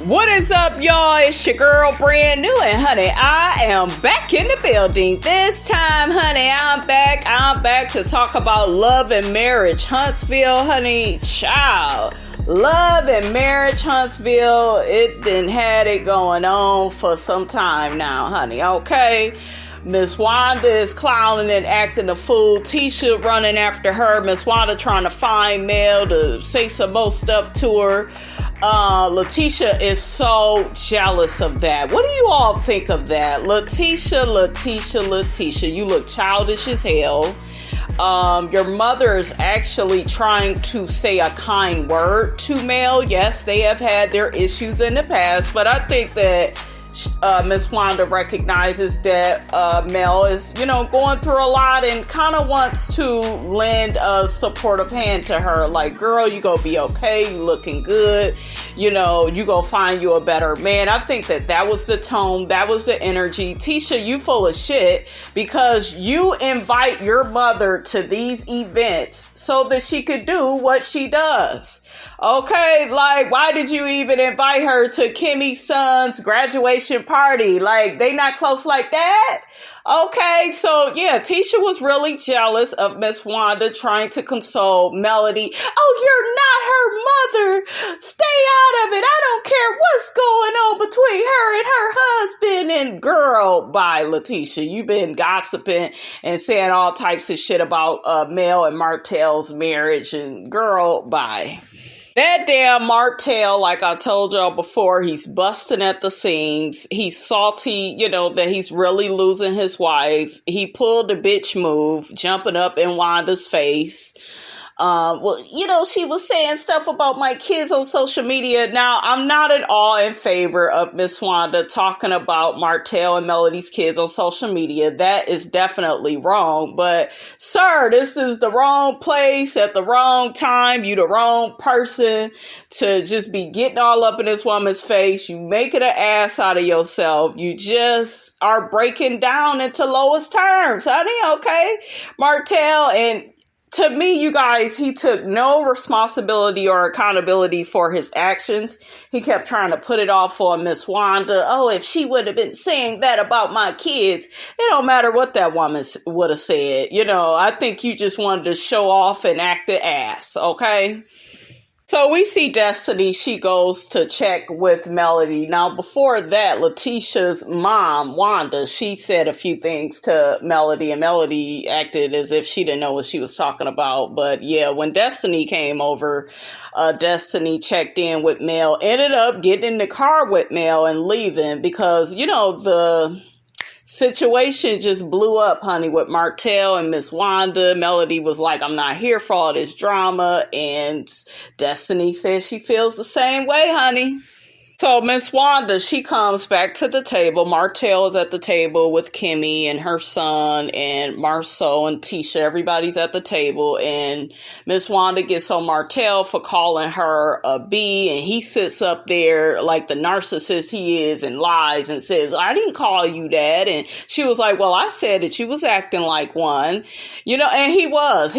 What is up, y'all? It's your girl, brand new, and honey, I am back in the building. This time, honey, I'm back to talk about love and marriage. Huntsville, honey, child. Love and marriage, Huntsville, it done had it going on for some time now, honey, okay? Miss Wanda is clowning and acting a fool. Tisha running after her. Miss Wanda trying to find Mel to say some more stuff to her. Latisha is so jealous of that. What do you all think of that? Latisha, you look childish as hell. Your mother is actually trying to say a kind word to Mel. Yes, they have had their issues in the past, but I think that Miss Wanda recognizes that Mel is, going through a lot and kind of wants to lend a supportive hand to her. Like, girl, you gonna be okay. You looking good. You gonna find you a better man. I think that was the tone. That was the energy. Tisha, you full of shit because you invite your mother to these events so that she could do what she does. Okay, like, why did you even invite her to Kimmie's son's graduation party? Like, they not close like that? Okay, so yeah, Tisha was really jealous of Miss Wanda trying to console Melody. Oh, you're not her mother. Stay out of it. I don't care what's going on between her and her husband. And girl, bye, Latisha. You've been gossiping and saying all types of shit about Mel and Martell's marriage. And girl, bye. That damn Martell, like I told y'all before, he's busting at the seams. He's salty, that he's really losing his wife. He pulled the bitch move, jumping up in Wanda's face. She was saying stuff about my kids on social media. Now, I'm not at all in favor of Miss Wanda talking about Martell and Melody's kids on social media. That is definitely wrong. But, sir, this is the wrong place at the wrong time. You the wrong person to just be getting all up in this woman's face. You making an ass out of yourself. You just are breaking down into lowest terms, honey, okay? Martell, and to me, you guys, he took no responsibility or accountability for his actions. He kept trying to put it off on Miss Wanda. Oh, if she would have been saying that about my kids, it don't matter what that woman would have said. I think you just wanted to show off and act the ass, okay? So we see Destiny, she goes to check with Melody. Now, before that, Latisha's mom, Wanda, she said a few things to Melody, and Melody acted as if she didn't know what she was talking about. But yeah, when Destiny came over, Destiny checked in with Mel, ended up getting in the car with Mel and leaving because, the situation just blew up, honey, with Martell and Miss Wanda. Melody was like, I'm not here for all this drama. And Destiny says she feels the same way, honey. So Miss Wanda, she comes back to the table. Martell is at the table with Kimmie and her son and Marsau and Tisha. Everybody's at the table. And Miss Wanda gets on Martell for calling her a B. And he sits up there like the narcissist he is and lies and says, I didn't call you that. And she was like, well, I said that you was acting like one. And he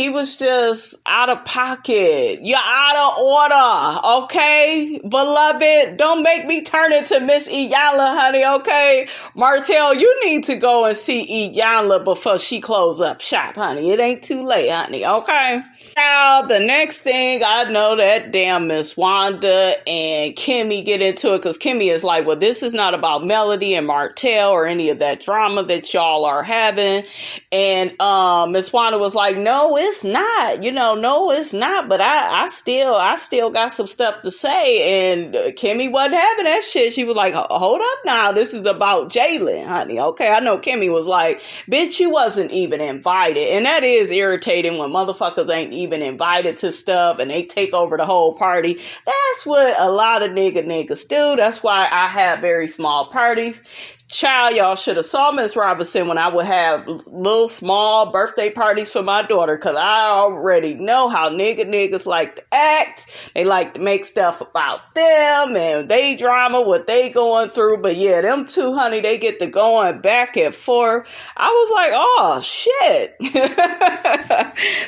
was just out of pocket. You're out of order. Okay, beloved, don't make me turn into Miss Iyanla, honey, okay? Martell, you need to go and see Iyanla before she close up shop, honey. It ain't too late, honey, okay? Now, the next thing, I know that damn Miss Wanda and Kimmie get into it because Kimmie is like, well, this is not about Melody and Martell or any of that drama that y'all are having. And Miss Wanda was like, no, it's not. No, it's not. But I still got some stuff to say. And Kimmie wasn't having that shit. She was like, hold up now. This is about Jalen, honey. Okay, I know Kimmie was like, bitch, you wasn't even invited. And that is irritating when motherfuckers ain't even invited to stuff and they take over the whole party. That's what a lot of niggas do. That's why I have very small parties. Child, y'all should have saw Miss Robinson when I would have little small birthday parties for my daughter, because I already know how niggas like to act. They like to make stuff about them, and they they drama, what they going through. But yeah, them two, honey, they get to going back and forth. I was like, oh, shit.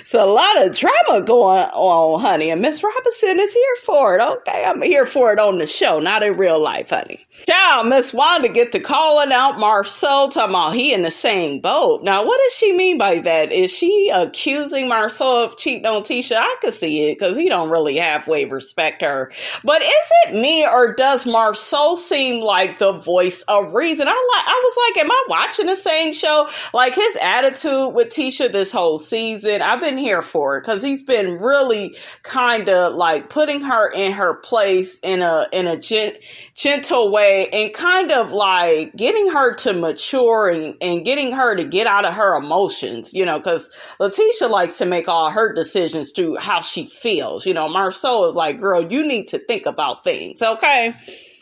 It's a lot of drama going on, honey. And Miss Robinson is here for it. Okay, I'm here for it on the show, not in real life, honey. Child, Miss Wanda get to calling out Marsau, talking about he in the same boat. Now, what does she mean by that? Is she accusing Marsau of cheating on Tisha? I could see it, because he don't really halfway respect her. But is it me, or does Marsau seem like the voice of reason? I was like, am I watching the same show? Like, his attitude with Tisha this whole season, I've been here for it, because he's been really kind of like putting her in her place in a gentle way, and kind of like getting her to mature and getting her to get out of her emotions, because Latisha likes to make all her decisions through how she feels. Marsau is like, girl, you need to think about things, okay?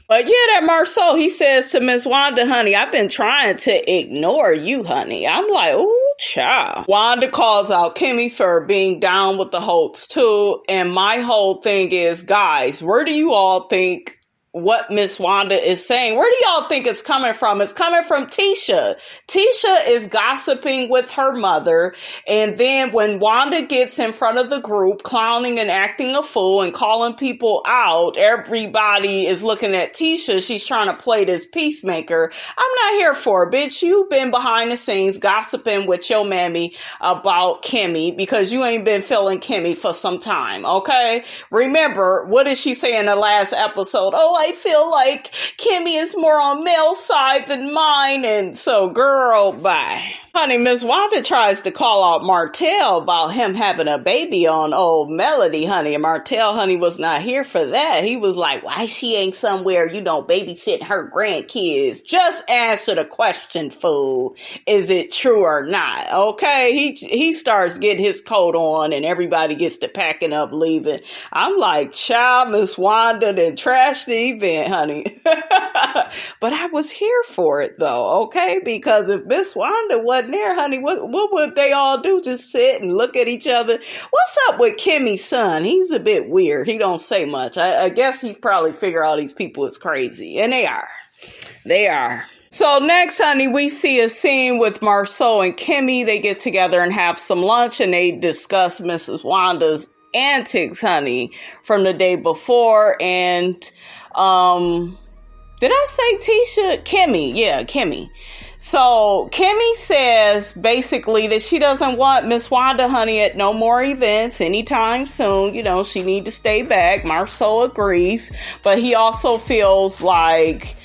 But yeah, that Marsau, he says to Miss Wanda, honey, I've been trying to ignore you, honey. I'm like, ooh, child. Wanda calls out Kimmie for being down with the Holtz too. And my whole thing is, guys, where do you all think what Miss Wanda is saying? Where do y'all think it's coming from? It's coming from Tisha. Tisha is gossiping with her mother, and then when Wanda gets in front of the group clowning and acting a fool and calling people out, everybody is looking at Tisha. She's trying to play this peacemaker. I'm not here for it, bitch. You've been behind the scenes gossiping with your mammy about Kimmie, because you ain't been feeling Kimmie for some time, okay? Remember, what did she say in the last episode? Oh, I feel like Kimmie is more on Mel's side than mine. And so, girl, bye. Honey, Miss Wanda tries to call out Martell about him having a baby on old Melody, honey. And Martell, honey, was not here for that. He was like, why she ain't somewhere, babysitting her grandkids? Just answer the question, fool. Is it true or not? Okay? He starts getting his coat on, and everybody gets to packing up, leaving. I'm like, child, Miss Wanda done trashed the event, honey. But I was here for it, though, okay? Because if Miss Wanda wasn't there, honey, what would they all do? Just sit and look at each other? What's up with Kimmie's son? He's a bit weird. He don't say much. I guess he probably figure all these people is crazy. And they are. They are. So next, honey, we see a scene with Marsau and Kimmie. They get together and have some lunch, and they discuss Mrs. Wanda's antics, honey, from the day before. And did I say Tisha? Kimmie. Yeah, Kimmie. So Kimmie says basically that she doesn't want Miss Wanda, honey, at no more events anytime soon. She need to stay back. Marsau agrees, but he also feels like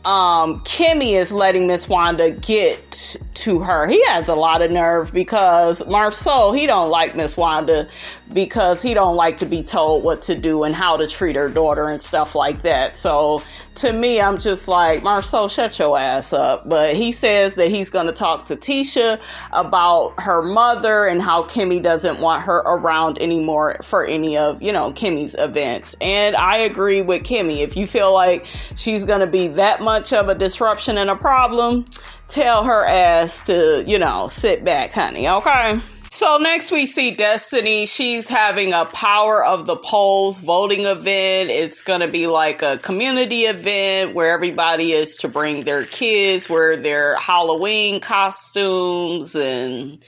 Kimmie is letting Miss Wanda get to her. He has a lot of nerve, because Marsau, he don't like Miss Wanda because he don't like to be told what to do and how to treat her daughter and stuff like that. So to me, I'm just like, Marsau, shut your ass up. But he says that he's going to talk to Tisha about her mother and how Kimmie doesn't want her around anymore for any of, Kimmie's events. And I agree with Kimmie. If you feel like she's going to be that much of a disruption and a problem, tell her ass to, sit back, honey. Okay? So next we see Destiny. She's having a Power of the Polls voting event. It's going to be like a community event where everybody is to bring their kids, wear their Halloween costumes, and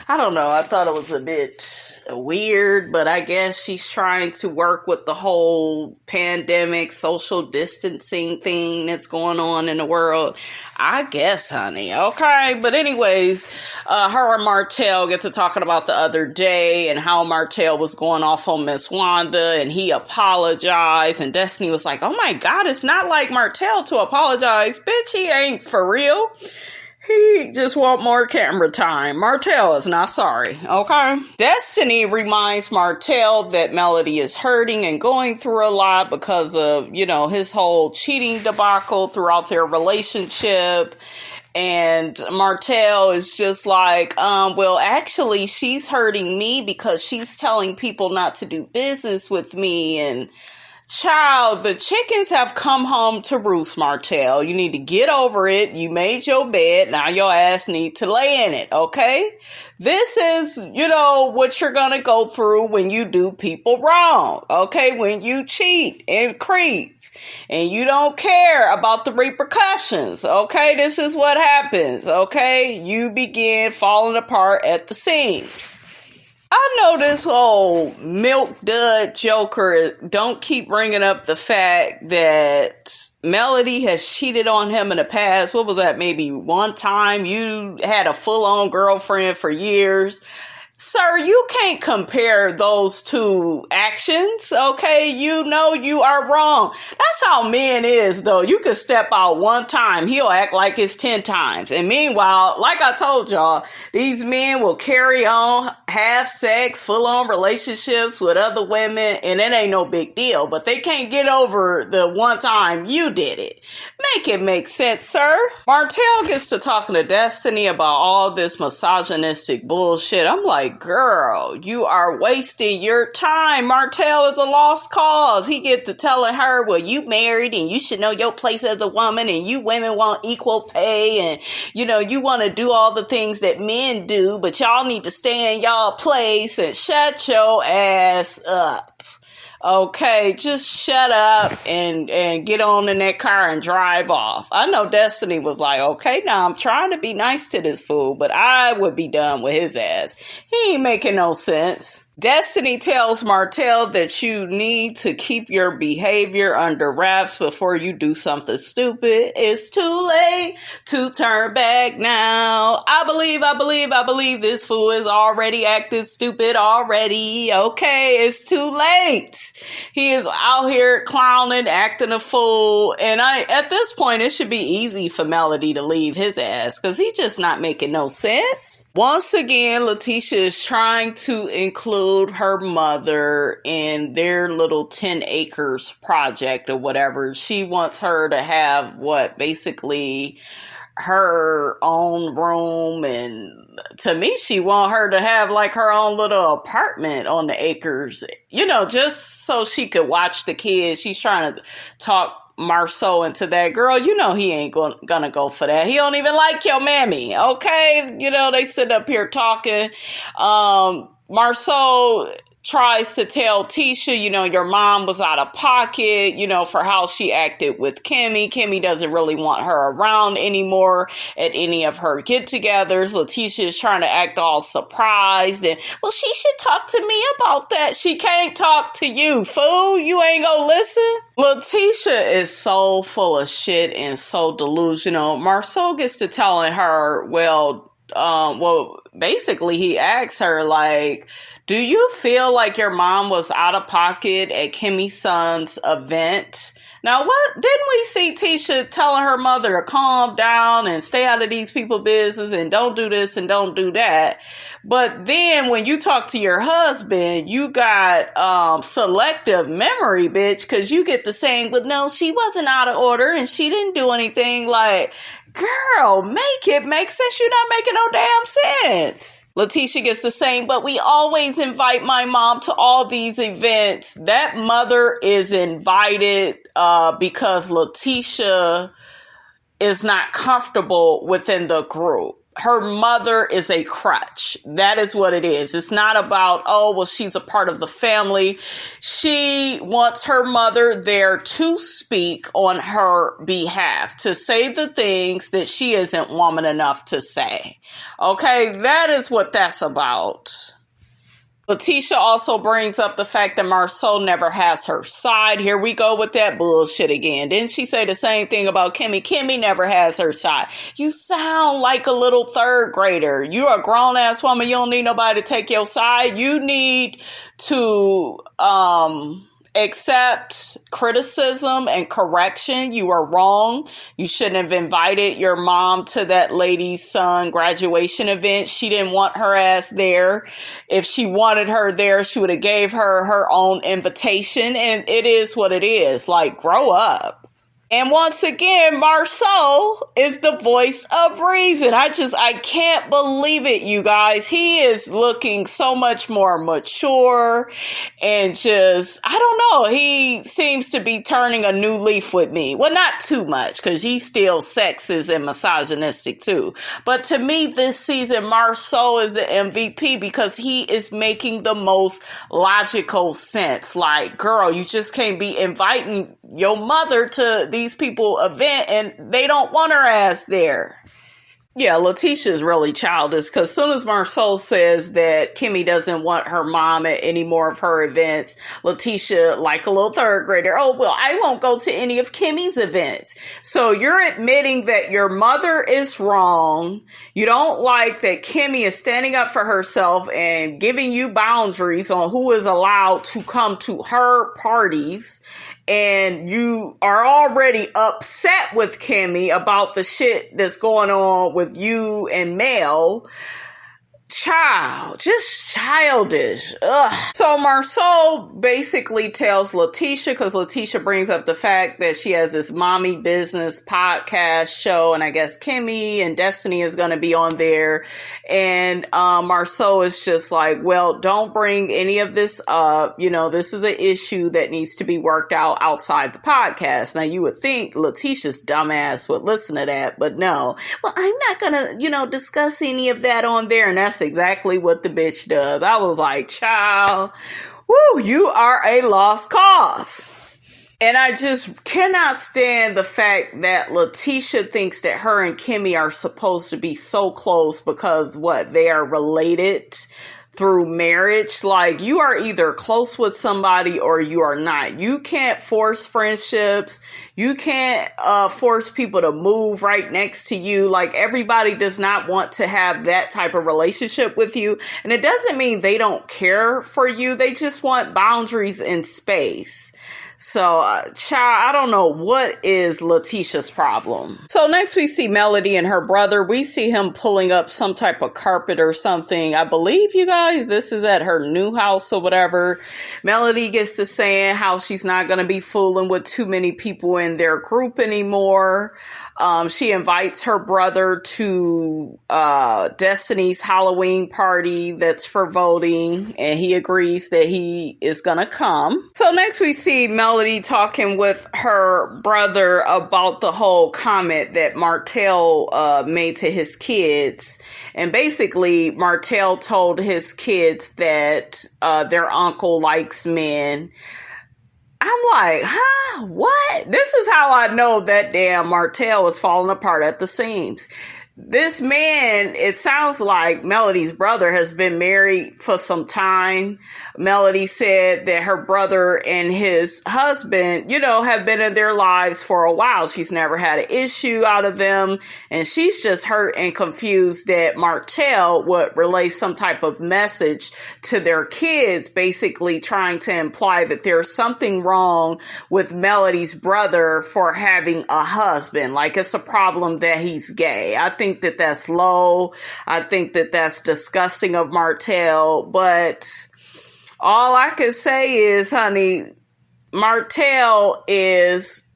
I don't know. I thought it was a bit weird, but I guess she's trying to work with the whole pandemic, social distancing thing that's going on in the world. I guess, honey. Okay. But anyways, her and Martell get to talking about the other day and how Martell was going off on Miss Wanda, and he apologized, and Destiny was like, oh my God, it's not like Martell to apologize. Bitch, he ain't for real. He just want more camera time. Martell is not sorry, okay? Destiny reminds Martell that Melody is hurting and going through a lot because of, his whole cheating debacle throughout their relationship. And Martell is just like, well, actually, she's hurting me because she's telling people not to do business with me. And child, the chickens have come home to roost, Martell. You need to get over it. You made your bed. Now your ass need to lay in it, okay? This is, what you're going to go through when you do people wrong, okay? When you cheat and creep. and you don't care about the repercussions, okay? This is what happens, okay? You begin falling apart at the seams. I know this whole milk dud joker don't keep bringing up the fact that Melody has cheated on him in the past. What was that? Maybe one time you had a full-on girlfriend for years. Sir, you can't compare those two actions, okay? You know you are wrong. That's how men is, though. You could step out one time, he'll act like it's 10 times. And meanwhile, like I told y'all, these men will carry on, have sex, full-on relationships with other women, and it ain't no big deal. But they can't get over the one time you did it. Make it make sense, sir. Martell gets to talking to Destiny about all this misogynistic bullshit. I'm like, girl, you are wasting your time. Martell is a lost cause. He get to telling her, well, you married and you should know your place as a woman, and you women want equal pay, and you want to do all the things that men do, but y'all need to stay in y'all place and shut your ass up. Okay, just shut up and get on in that car and drive off. I know Destiny was like, okay, now I'm trying to be nice to this fool, but I would be done with his ass. He ain't making no sense. Destiny tells Martell that you need to keep your behavior under wraps before you do something stupid. It's too late to turn back now. I believe this fool is already acting stupid already. Okay, it's too late. He is out here clowning, acting a fool. And at this point, it should be easy for Melody to leave his ass because he's just not making no sense. Once again, Latisha is trying to include her mother in their little 10 acres project or whatever. She wants her to have basically her own room, and to me she want her to have like her own little apartment on the acres, just so she could watch the kids. She's trying to talk Marsau into that. Girl, he ain't gonna go for that. He don't even like your mammy, okay? They sit up here talking. Marsau tries to tell Tisha, your mom was out of pocket, for how she acted with Kimmie. Kimmie doesn't really want her around anymore at any of her get-togethers. Latisha is trying to act all surprised and, well, she should talk to me about that. She can't talk to you, fool. You ain't gonna listen. Latisha is so full of shit and so delusional. Marsau gets to telling her, basically he asks her, like, do you feel like your mom was out of pocket at Kimmie's son's event? Now, didn't we see Tisha telling her mother to calm down and stay out of these people's business and don't do this and don't do that? But then when you talk to your husband, you got selective memory, bitch, because you get the saying, but no, she wasn't out of order and she didn't do anything. Like, girl, make it make sense. You're not making no damn sense. Latisha gets the same, but we always invite my mom to all these events. That mother is invited because Latisha is not comfortable within the group. Her mother is a crutch. That is what it is. It's not about, she's a part of the family. She wants her mother there to speak on her behalf, to say the things that she isn't woman enough to say. Okay, that is what that's about. Latisha also brings up the fact that Marsau never has her side. Here we go with that bullshit again. Didn't she say the same thing about Kimmie? Kimmie never has her side. You sound like a little third grader. You're a grown-ass woman. You don't need nobody to take your side. You need to accept criticism and correction. You are wrong. You shouldn't have invited your mom to that lady's son graduation event. She didn't want her ass there. If she wanted her there, she would have gave her her own invitation. And it is what it is. Like, grow up. And once again, Marsau is the voice of reason. I can't believe it, you guys. He is looking so much more mature and just, I don't know. He seems to be turning a new leaf with me. Well, not too much, because he's still sexist and misogynistic too. But to me, this season, Marsau is the MVP because he is making the most logical sense. Like, girl, you just can't be inviting your mother to these people event and they don't want her ass there. Yeah, Latisha is really childish because as soon as Marsau says that Kimmie doesn't want her mom at any more of her events, Latisha, like a little third grader, oh, well, I won't go to any of Kimmie's events. So you're admitting that your mother is wrong. You don't like that Kimmie is standing up for herself and giving you boundaries on who is allowed to come to her parties. And you are already upset with Kimmie about the shit that's going on with you and Mel. Child, just childish. Ugh. So Marsau basically tells Latisha, because Latisha brings up the fact that she has this mommy business podcast show, and I guess Kimmie and Destiny is going to be on there. And Marsau is just like, well, don't bring any of this up. You know, this is an issue that needs to be worked out outside the podcast. Now, you would think Latisha's dumbass would listen to that, but no. Well, I'm not going to, discuss any of that on there. And that's exactly what the bitch does. I was like, child, woo, you are a lost cause. And I just cannot stand the fact that Latisha thinks that her and Kimmie are supposed to be so close because they are related through marriage. Like, you are either close with somebody or you are not. You can't force friendships. You can't force people to move right next to you. Like, everybody does not want to have that type of relationship with you. And it doesn't mean they don't care for you. They just want boundaries and space. So, child, I don't know what is Latisha's problem. So next we see Melody and her brother. We see him pulling up some type of carpet or something. I believe, you guys, this is at her new house or whatever. Melody gets to saying how she's not going to be fooling with too many people in their group anymore. She invites her brother to Destiny's Halloween party that's for voting, and he agrees that he is going to come. So next we see Melody talking with her brother about the whole comment that Martell made to his kids. And basically, Martell told his kids that their uncle likes men. I'm like, huh? What? This is how I know that damn Martell is falling apart at the seams. This man, it sounds like Melody's brother has been married for some time. Melody said that her brother and his husband, have been in their lives for a while. She's never had an issue out of them. And she's just hurt and confused that Martell would relay some type of message to their kids, basically trying to imply that there's something wrong with Melody's brother for having a husband. Like, it's a problem that he's gay. I think that that's low. I think that that's disgusting of Martell. But all I can say is, honey, Martell is,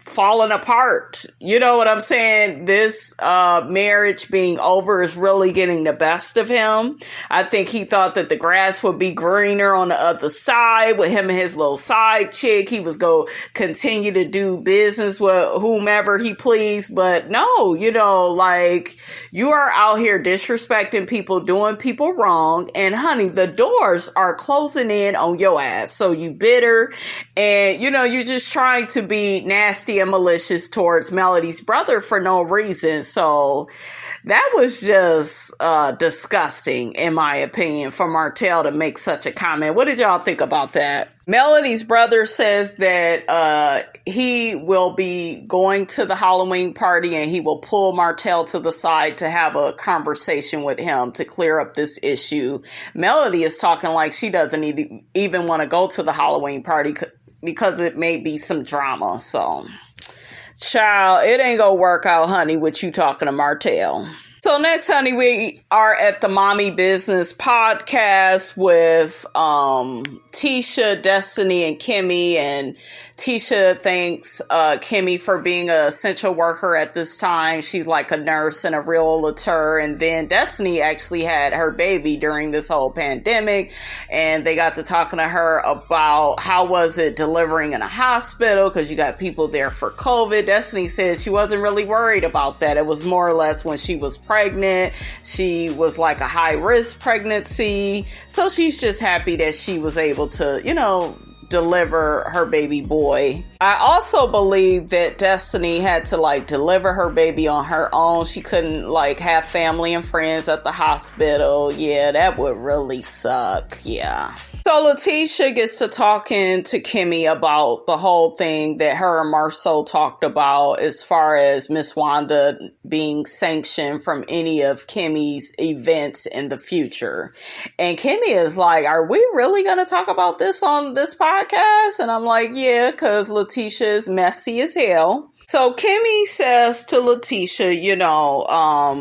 falling apart. You know what I'm saying? This marriage being over is really getting the best of him. I think he thought that the grass would be greener on the other side with him and his little side chick. He was going to continue to do business with whomever he pleased. But no, you are out here disrespecting people, doing people wrong. And honey, the doors are closing in on your ass. So you bitter and, you're just trying to be nasty and malicious towards Melody's brother for no reason. So that was just disgusting, in my opinion, for Martell to make such a comment. What did y'all think about that? Melody's brother says that he will be going to the Halloween party and he will pull Martell to the side to have a conversation with him to clear up this issue. Melody is talking like she doesn't even want to go to the Halloween party because it may be some drama. So, child, it ain't gonna work out, honey, with you talking to Martell. So next, honey, we are at the Mommy Business podcast with Tisha, Destiny, and Kimmie. And Tisha thanks Kimmie for being an essential worker at this time. She's like a nurse and a realtor. And then Destiny actually had her baby during this whole pandemic. And they got to talking to her about how was it delivering in a hospital, because you got people there for COVID. Destiny said she wasn't really worried about that. It was more or less when she was pregnant. She was like a high risk pregnancy. So she's just happy that she was able to, deliver her baby boy. I also believe that Destiny had to deliver her baby on her own. She couldn't have family and friends at the hospital. Yeah, that would really suck. Yeah. So Latisha gets to talking to Kimmie about the whole thing that her and Marsau talked about as far as Miss Wanda being sanctioned from any of Kimmie's events in the future. And Kimmie is like, are we really going to talk about this on this podcast? And I'm like, yeah, because Latisha is messy as hell. So Kimmie says to Latisha,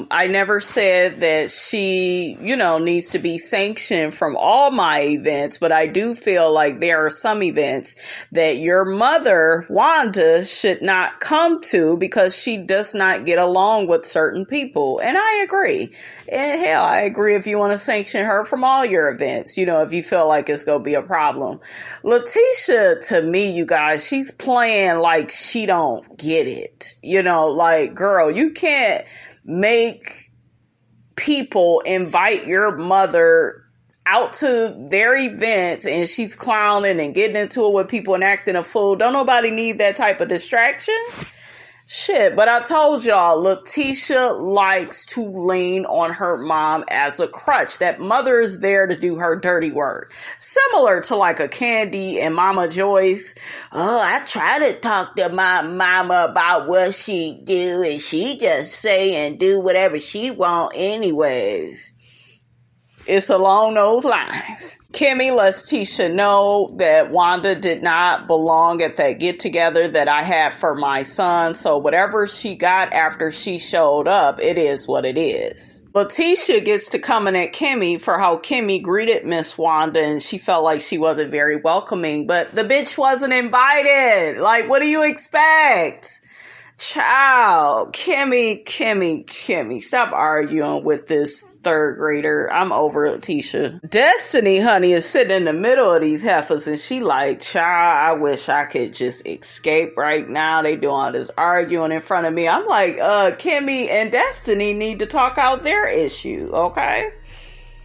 I never said that she, needs to be sanctioned from all my events, but I do feel like there are some events that your mother, Wanda, should not come to because she does not get along with certain people. And I agree. And hell, I agree if you want to sanction her from all your events, if you feel like it's going to be a problem. Latisha, to me, you guys, she's playing like she don't get it. Girl, you can't make people invite your mother out to their events and she's clowning and getting into it with people and acting a fool. Don't nobody need that type of distraction. Shit, but I told y'all, Latisha likes to lean on her mom as a crutch. That mother is there to do her dirty work. Similar to a Candy and Mama Joyce. Oh, I try to talk to my mama about what she do and she just say and do whatever she want anyways. It's along those lines. Kimmie lets Tisha know that Wanda did not belong at that get-together that I had for my son. So whatever she got after she showed up, it is what it is. Latisha gets to coming at Kimmie for how Kimmie greeted Miss Wanda and she felt like she wasn't very welcoming. But the bitch wasn't invited. What do you expect? Child, Kimmie, stop arguing with this third grader. I'm over Latisha. Destiny, honey, is sitting in the middle of these heifers and she like, child, I wish I could just escape right now. They doing all this arguing in front of me. I'm like, Kimmie and Destiny need to talk out their issue, okay?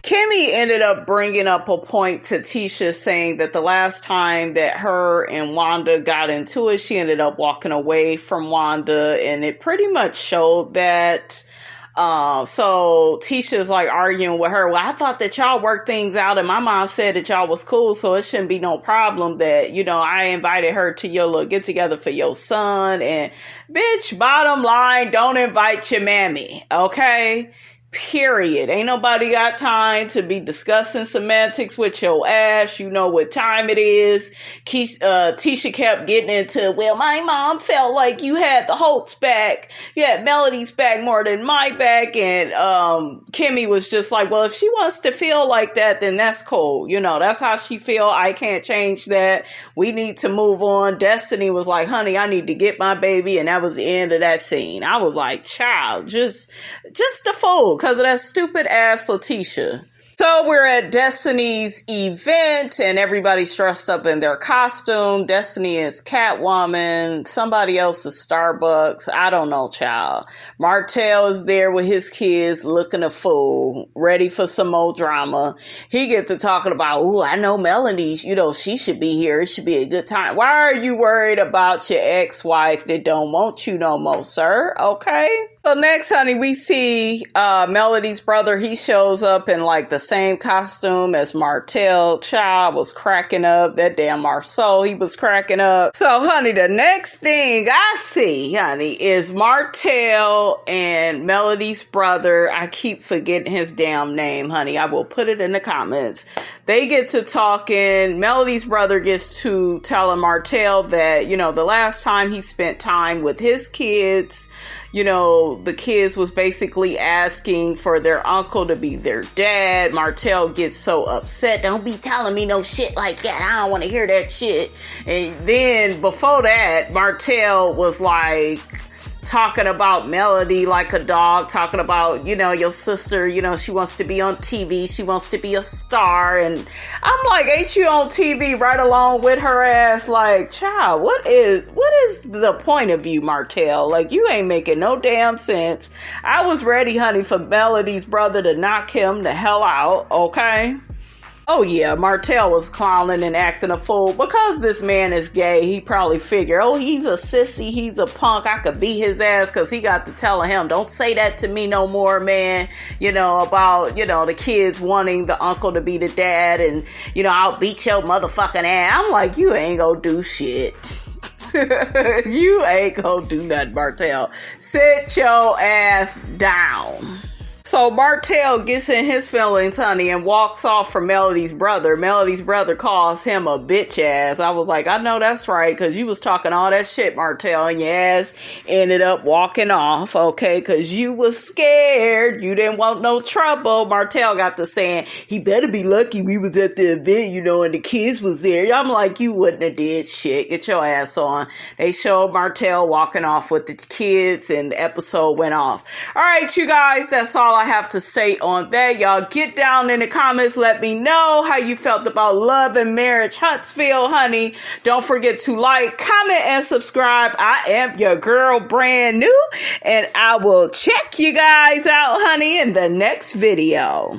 Kimmie ended up bringing up a point to Tisha saying that the last time that her and Wanda got into it, she ended up walking away from Wanda and it pretty much showed that. So Tisha's arguing with her. Well, I thought that y'all worked things out and my mom said that y'all was cool. So it shouldn't be no problem that, I invited her to your little get together for your son. And bitch, bottom line, don't invite your mammy. Okay. Period. Ain't nobody got time to be discussing semantics with your ass. You know what time it is. Tisha kept getting into, well, my mom felt like you had the Holt's back. You had Melody's back more than my back. And Kimmie was just like, well, if she wants to feel like that, then that's cool. That's how she feel. I can't change that. We need to move on. Destiny was like, honey, I need to get my baby. And that was the end of that scene. I was like, child, just a fool. Because of that stupid ass Latisha. So we're at Destiny's event and everybody's dressed up in their costume. Destiny is Catwoman. Somebody else is Starbucks. I don't know, child. Martell is there with his kids looking a fool, ready for some more drama. He gets to talking about, ooh, I know Melanie, she should be here. It should be a good time. Why are you worried about your ex-wife that don't want you no more, sir? Okay. So next, honey, we see Melody's brother. He shows up in the same costume as Martell. Child was cracking up. That damn Marsau, he was cracking up. So, honey, the next thing I see, honey, is Martell and Melody's brother. I keep forgetting his damn name, honey. I will put it in the comments. they get to talking. Melody's brother gets to telling Martell that, the last time he spent time with his kids, the kids was basically asking for their uncle to be their dad. Martell gets so upset. Don't be telling me no shit like that. I don't want to hear that shit. And then before that, Martell was like talking about Melody like a dog, talking about, your sister, she wants to be on TV. She wants to be a star. And I'm like, ain't you on TV right along with her ass? Like, child, what is the point of you, Martell? Like, you ain't making no damn sense. I was ready, honey, for Melody's brother to knock him the hell out, okay? Oh yeah, Martell was clowning and acting a fool. Because this man is gay, he probably figured, oh, he's a sissy, he's a punk, I could beat his ass, because he got to telling him, don't say that to me no more, man, about, the kids wanting the uncle to be the dad, and, I'll beat your motherfucking ass. I'm like, you ain't gonna do shit. You ain't gonna do nothing, Martell. Sit your ass down. So Martell gets in his feelings, honey, and walks off from Melody's brother. Melody's brother calls him a bitch ass. I was like, I know that's right, because you was talking all that shit, Martell, and your ass ended up walking off, okay, because you was scared. You didn't want no trouble. Martell got to saying, he better be lucky we was at the event, and the kids was there. I'm like, you wouldn't have did shit. Get your ass on. They showed Martell walking off with the kids, and the episode went off. All right, you guys, that's all I have to say on that. Y'all get down in the comments. Let me know how you felt about Love and Marriage Huntsville, honey. Don't forget to like, comment, and subscribe. I am your girl, brand new, and I will check you guys out, honey, in the next video.